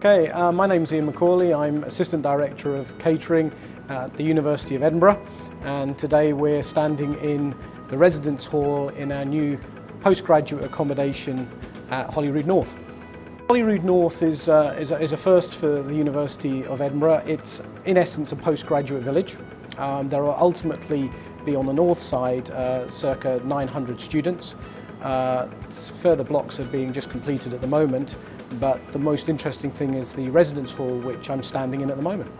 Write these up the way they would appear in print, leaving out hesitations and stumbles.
Okay, my name's Ian McCauley. I'm Assistant Director of Catering at the University of Edinburgh, and today we're standing in the residence hall in our new postgraduate accommodation at Holyrood North. Holyrood North is a first for the University of Edinburgh. It's in essence a postgraduate village. There will ultimately be on the north side circa 900 students. Further blocks are being just completed at the moment, but the most interesting thing is the residence hall, which I'm standing in at the moment.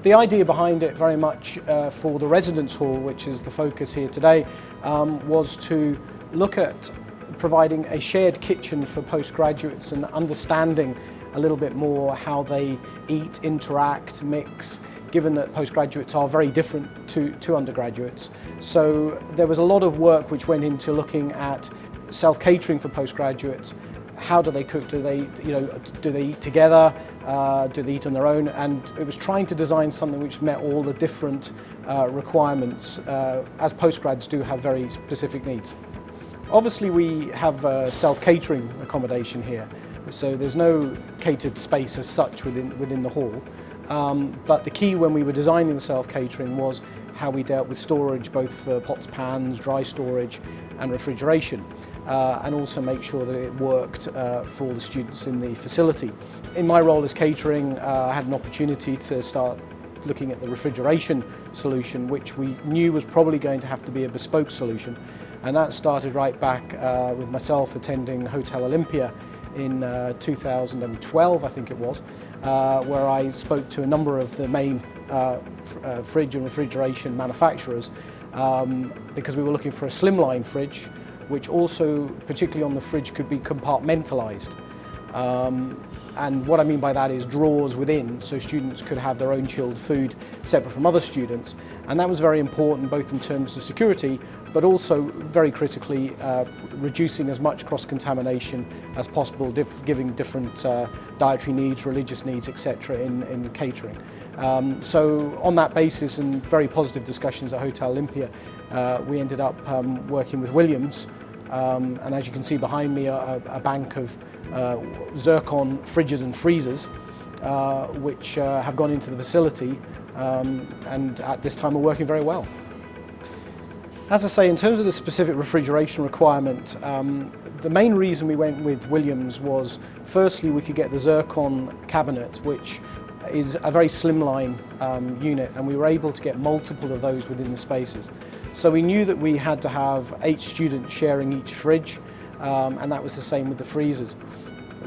The idea behind it very much for the residence hall, which is the focus here today, was to look at providing a shared kitchen for postgraduates and understanding a little bit more how they eat, interact, mix, given that postgraduates are very different to undergraduates. So there was a lot of work which went into looking at self-catering for postgraduates. How do they cook? Do they eat together? Do they eat on their own? And it was trying to design something which met all the different requirements, as postgrads do have very specific needs. Obviously we have self-catering accommodation here, so there's no catered space as such within the hall. But the key when we were designing the self-catering was how we dealt with storage, both for pots, pans, dry storage and refrigeration, and also make sure that it worked for all the students in the facility. In my role as catering, I had an opportunity to start looking at the refrigeration solution, which we knew was probably going to have to be a bespoke solution, and that started right back with myself attending Hotel Olympia in 2012, I think it was, where I spoke to a number of the main fridge and refrigeration manufacturers because we were looking for a slimline fridge, which also, particularly on the fridge, could be compartmentalized. And what I mean by that is drawers within, so students could have their own chilled food separate from other students. And that was very important, both in terms of security, but also very critically reducing as much cross-contamination as possible, giving different dietary needs, religious needs, etc. in catering. So on that basis and very positive discussions at Hotel Olympia, we ended up working with Williams, and as you can see behind me a bank of zircon fridges and freezers which have gone into the facility and at this time are working very well. As I say, in terms of the specific refrigeration requirement, the main reason we went with Williams was, firstly, we could get the zircon cabinet, which is a very slimline unit, and we were able to get multiple of those within the spaces. So we knew that we had to have 8 students sharing each fridge, and that was the same with the freezers.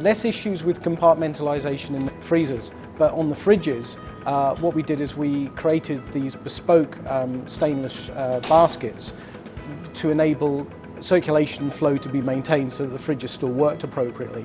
Less issues with compartmentalization in the freezers, but on the fridges, what we did is we created these bespoke stainless baskets to enable circulation flow to be maintained so that the fridges still worked appropriately,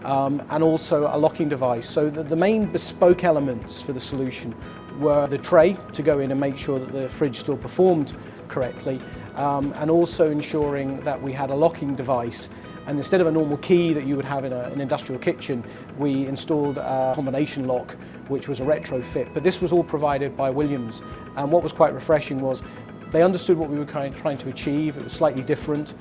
and also a locking device. So the main bespoke elements for the solution were the tray to go in and make sure that the fridge still performed correctly, and also ensuring that we had a locking device. And instead of a normal key that you would have in an industrial kitchen, we installed a combination lock, which was a retrofit. But this was all provided by Williams. And what was quite refreshing was they understood what we were trying to achieve. It was slightly different.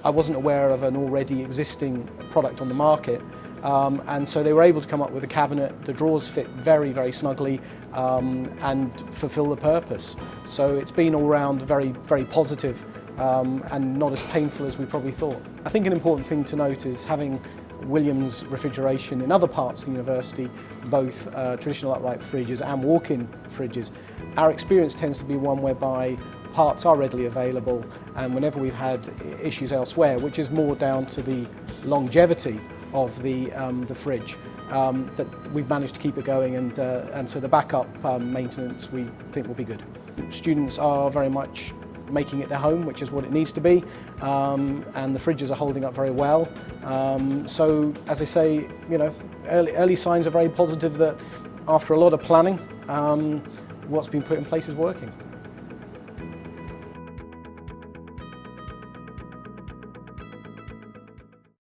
I wasn't aware of an already existing product on the market. And so they were able to come up with a cabinet. The drawers fit very, very snugly and fulfill the purpose. So it's been all round very, very positive. And not as painful as we probably thought. I think an important thing to note is having Williams refrigeration in other parts of the university, both traditional upright fridges and walk-in fridges. Our experience tends to be one whereby parts are readily available, and whenever we've had issues elsewhere, which is more down to the longevity of the fridge, that we've managed to keep it going, and so the backup maintenance we think will be good. Students are very much making it their home, which is what it needs to be, and the fridges are holding up very well. So, as I say, early signs are very positive that after a lot of planning, what's been put in place is working.